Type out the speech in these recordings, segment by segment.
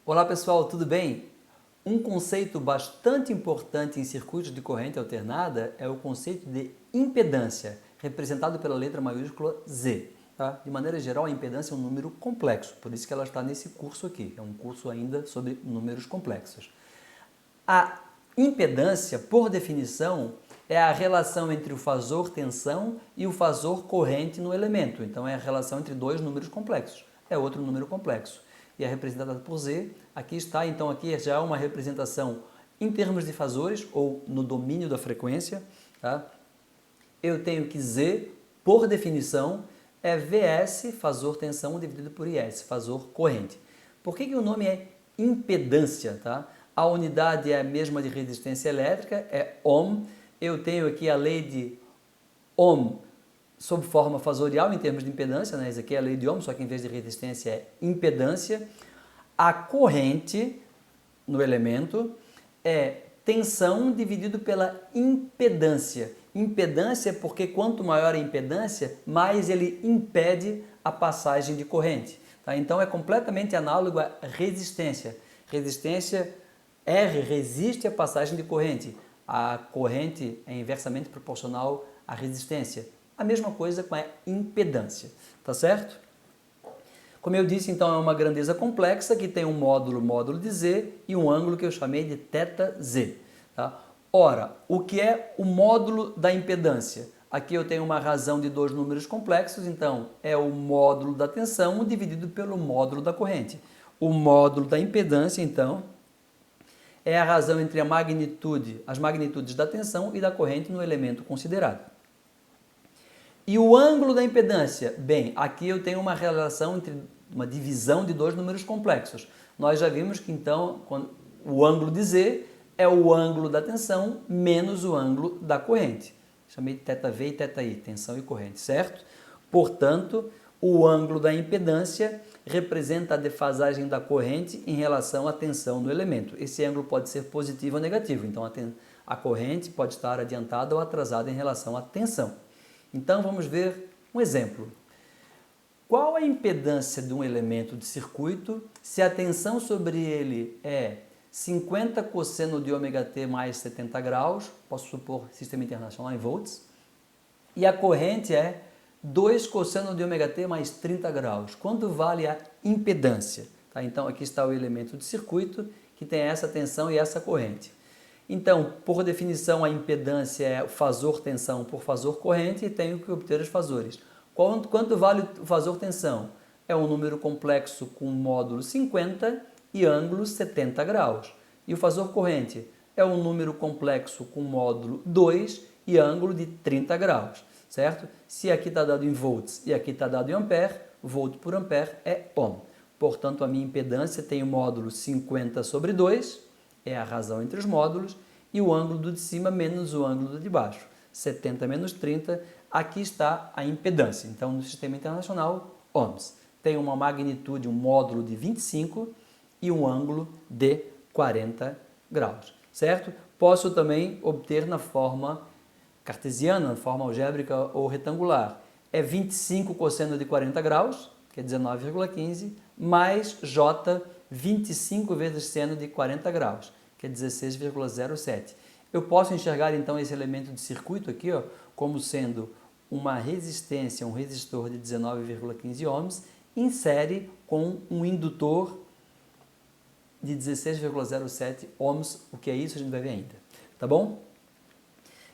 Olá pessoal, tudo bem? Um conceito bastante importante em circuitos de corrente alternada é o conceito de impedância, representado pela letra maiúscula Z. Tá? De maneira geral, a impedância é um número complexo, por isso que ela está nesse curso aqui. É um curso ainda sobre números complexos. A impedância, por definição, é a relação entre o fasor tensão e o fasor corrente no elemento. Então, é a relação entre dois números complexos. É outro número complexo. E é representada por Z. Aqui está, então, aqui já é uma representação em termos de fasores, ou no domínio da frequência. Tá? Eu tenho que Z, por definição, é VS, fasor tensão, dividido por IS, fasor corrente. Por que o nome é impedância? Tá? A unidade é a mesma de resistência elétrica, é ohm. Eu tenho aqui a lei de Ohm sob forma fasorial em termos de impedância, né? Isso aqui é a lei de Ohm, só que em vez de resistência é impedância. A corrente no elemento é tensão dividido pela impedância. Impedância é porque quanto maior a impedância, mais ele impede a passagem de corrente. Tá? Então é completamente análogo à resistência. Resistência, R resiste à passagem de corrente. A corrente é inversamente proporcional à resistência. A mesma coisa com a impedância, tá certo? Como eu disse, então, é uma grandeza complexa que tem um módulo de Z e um ângulo que eu chamei de θz. Tá? Ora, o que é o módulo da impedância? Aqui eu tenho uma razão de dois números complexos, então é o módulo da tensão dividido pelo módulo da corrente. O módulo da impedância, então, é a razão entre as magnitudes da tensão e da corrente no elemento considerado. E o ângulo da impedância? Bem, aqui eu tenho uma relação entre uma divisão de dois números complexos. Nós já vimos que então o ângulo de Z é o ângulo da tensão menos o ângulo da corrente. Chamei de θV e θI, tensão e corrente, certo? Portanto, o ângulo da impedância representa a defasagem da corrente em relação à tensão no elemento. Esse ângulo pode ser positivo ou negativo, então a corrente pode estar adiantada ou atrasada em relação à tensão. Então vamos ver um exemplo. Qual a impedância de um elemento de circuito se a tensão sobre ele é 50 cosseno de ômega-t mais 70 graus, posso supor sistema internacional em volts, e a corrente é 2 cosseno de ômega-t mais 30 graus. Quanto vale a impedância? Tá? Então aqui está o elemento de circuito que tem essa tensão e essa corrente. Então, por definição, a impedância é o fasor tensão por fasor corrente e tenho que obter os fasores. Quanto vale o fasor tensão? É um número complexo com módulo 50 e ângulo 70 graus. E o fasor corrente é um número complexo com módulo 2 e ângulo de 30 graus, certo? Se aqui está dado em volts e aqui está dado em ampere, volt por ampere é ohm. Portanto, a minha impedância tem o módulo 50 sobre 2, é a razão entre os módulos, e o ângulo do de cima menos o ângulo do de baixo. 70 menos 30, aqui está a impedância. Então, no sistema internacional, ohms. Tem uma magnitude, um módulo de 25 e um ângulo de 40 graus, certo? Posso também obter na forma cartesiana, na forma algébrica ou retangular. É 25 cosseno de 40 graus, que é 19,15, mais J 25 vezes seno de 40 graus, que é 16,07. Eu posso enxergar então esse elemento de circuito aqui, ó, como sendo uma resistência, um resistor de 19,15 ohms em série com um indutor de 16,07 ohms. O que é isso a gente vai ver ainda, tá bom?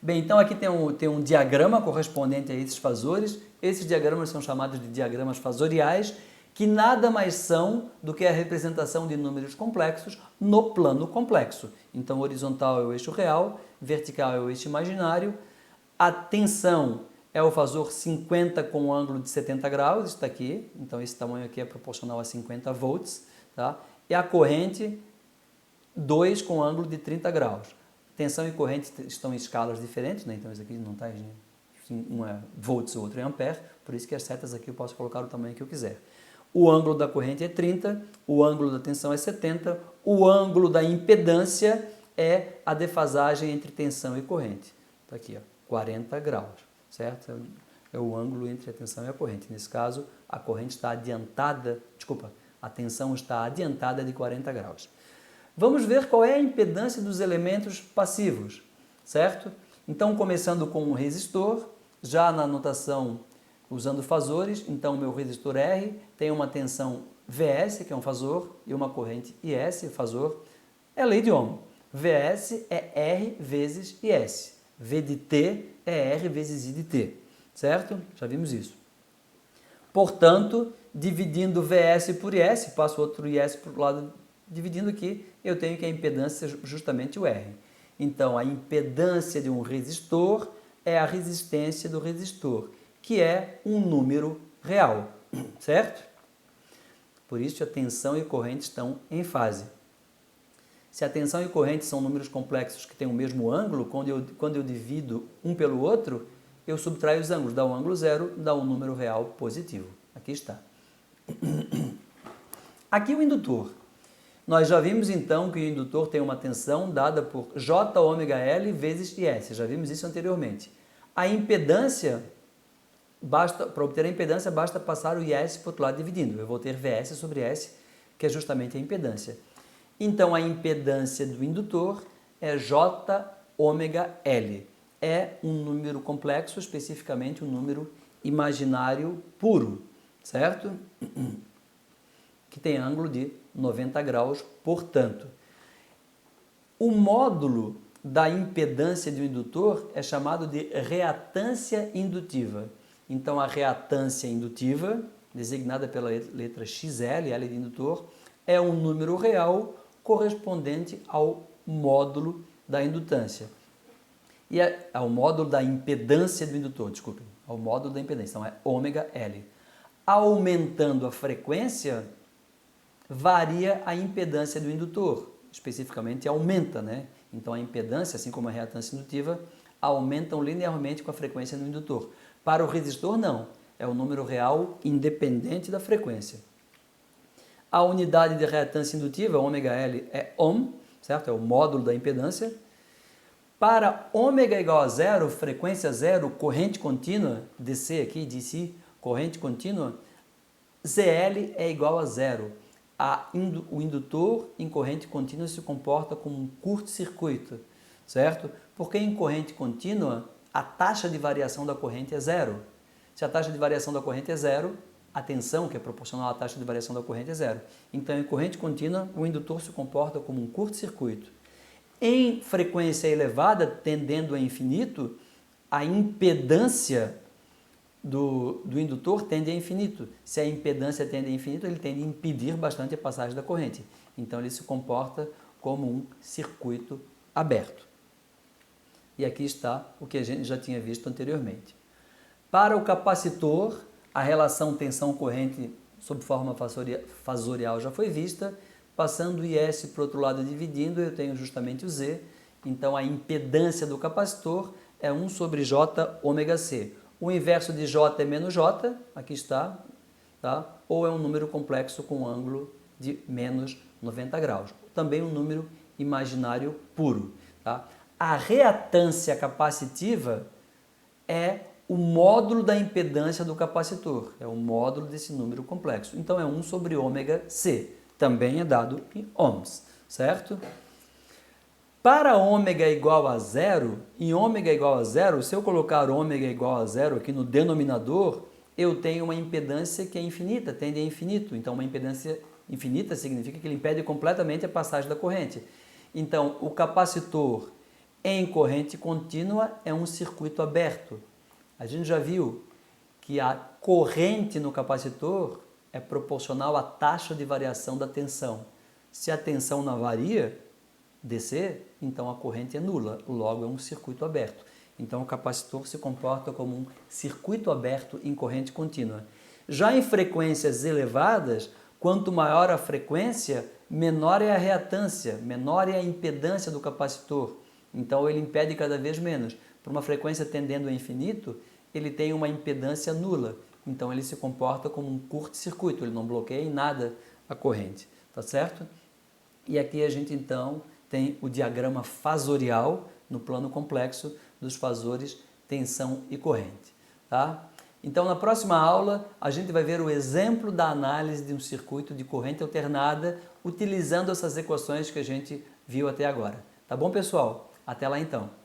Bem, então aqui tem um diagrama correspondente a esses fasores. Esses diagramas são chamados de diagramas fasoriais, que nada mais são do que a representação de números complexos no plano complexo. Então, horizontal é o eixo real, vertical é o eixo imaginário, a tensão é o fasor 50 com um ângulo de 70 graus, está aqui, então esse tamanho aqui é proporcional a 50 volts, tá? E a corrente 2 com ângulo de 30 graus. Tensão e corrente estão em escalas diferentes, né? Então isso aqui não está um é volts, o outro é ampere, por isso que as setas aqui eu posso colocar o tamanho que eu quiser. O ângulo da corrente é 30, o ângulo da tensão é 70, o ângulo da impedância é a defasagem entre tensão e corrente. Está aqui, ó, 40 graus, certo? É o ângulo entre a tensão e a corrente. Nesse caso, a corrente está adiantada, A tensão está adiantada de 40 graus. Vamos ver qual é a impedância dos elementos passivos, certo? Então, começando com o resistor, já na notação usando fasores, então meu resistor R tem uma tensão Vs, que é um fasor, e uma corrente IS, fasor, é lei de Ohm. Vs é R vezes IS. V de T é R vezes I de T, certo? Já vimos isso. Portanto, dividindo Vs por IS, passo outro IS para o lado, dividindo aqui, eu tenho que a impedância é justamente o R. Então, a impedância de um resistor é a resistência do resistor, que é um número real, certo? Por isso, a tensão e a corrente estão em fase. Se a tensão e corrente são números complexos que têm o mesmo ângulo, quando eu divido um pelo outro, eu subtraio os ângulos, dá um ângulo zero, dá um número real positivo. Aqui está. Aqui o indutor. Nós já vimos então que o indutor tem uma tensão dada por J ômega L vezes IS. Já vimos isso anteriormente. A impedância, para obter a impedância, basta passar o IS para o outro lado dividindo. Eu vou ter Vs sobre S, que é justamente a impedância. Então, a impedância do indutor é J ômega L. É um número complexo, especificamente um número imaginário puro, certo? Que tem ângulo de 90 graus, portanto. O módulo da impedância do indutor é chamado de reatância indutiva. Então, a reatância indutiva, designada pela letra XL, L de indutor, é um número real correspondente ao módulo da indutância. E ao módulo da impedância do indutor, desculpem, ao módulo da impedância, então é ômega L. Aumentando a frequência, varia a impedância do indutor, especificamente aumenta, né? Então a impedância, assim como a reatância indutiva, aumentam linearmente com a frequência do indutor. Para o resistor, não, é o número real independente da frequência. A unidade de reatância indutiva, ômega L, é Ohm, certo? É o módulo da impedância. Para ômega igual a zero, frequência zero, corrente contínua, DC aqui, DC, corrente contínua, ZL é igual a zero. O indutor em corrente contínua se comporta como um curto-circuito, certo? Porque em corrente contínua, a taxa de variação da corrente é zero. Se a taxa de variação da corrente é zero, a tensão, que é proporcional à taxa de variação da corrente, é zero. Então, em corrente contínua, o indutor se comporta como um curto-circuito. Em frequência elevada, tendendo a infinito, a impedância do indutor tende a infinito. Se a impedância tende a infinito, ele tende a impedir bastante a passagem da corrente. Então, ele se comporta como um circuito aberto. E aqui está o que a gente já tinha visto anteriormente. Para o capacitor, a relação tensão-corrente sob forma fasorial já foi vista. Passando o IS para o outro lado dividindo, eu tenho justamente o Z. Então, a impedância do capacitor é 1 sobre J ômega C. O inverso de J é menos J, aqui está, tá? Ou é um número complexo com ângulo de menos 90 graus. Também um número imaginário puro. Tá? A reatância capacitiva é o módulo da impedância do capacitor, é o módulo desse número complexo. Então, é 1 sobre ômega C, também é dado em ohms, certo? Para ômega igual a zero, em ômega igual a zero, se eu colocar ômega igual a zero aqui no denominador, eu tenho uma impedância que é infinita, tende a infinito. Então, uma impedância infinita significa que ele impede completamente a passagem da corrente. Então, o capacitor em corrente contínua é um circuito aberto. A gente já viu que a corrente no capacitor é proporcional à taxa de variação da tensão. Se a tensão não varia, DC, então a corrente é nula, logo é um circuito aberto. Então o capacitor se comporta como um circuito aberto em corrente contínua. Já em frequências elevadas, quanto maior a frequência, menor é a reatância, menor é a impedância do capacitor. Então ele impede cada vez menos. Para uma frequência tendendo a infinito, ele tem uma impedância nula. Então ele se comporta como um curto-circuito, ele não bloqueia em nada a corrente, tá certo? E aqui a gente então tem o diagrama fasorial no plano complexo dos fasores tensão e corrente, tá? Então, na próxima aula, a gente vai ver o exemplo da análise de um circuito de corrente alternada utilizando essas equações que a gente viu até agora. Tá bom, pessoal? Até lá então!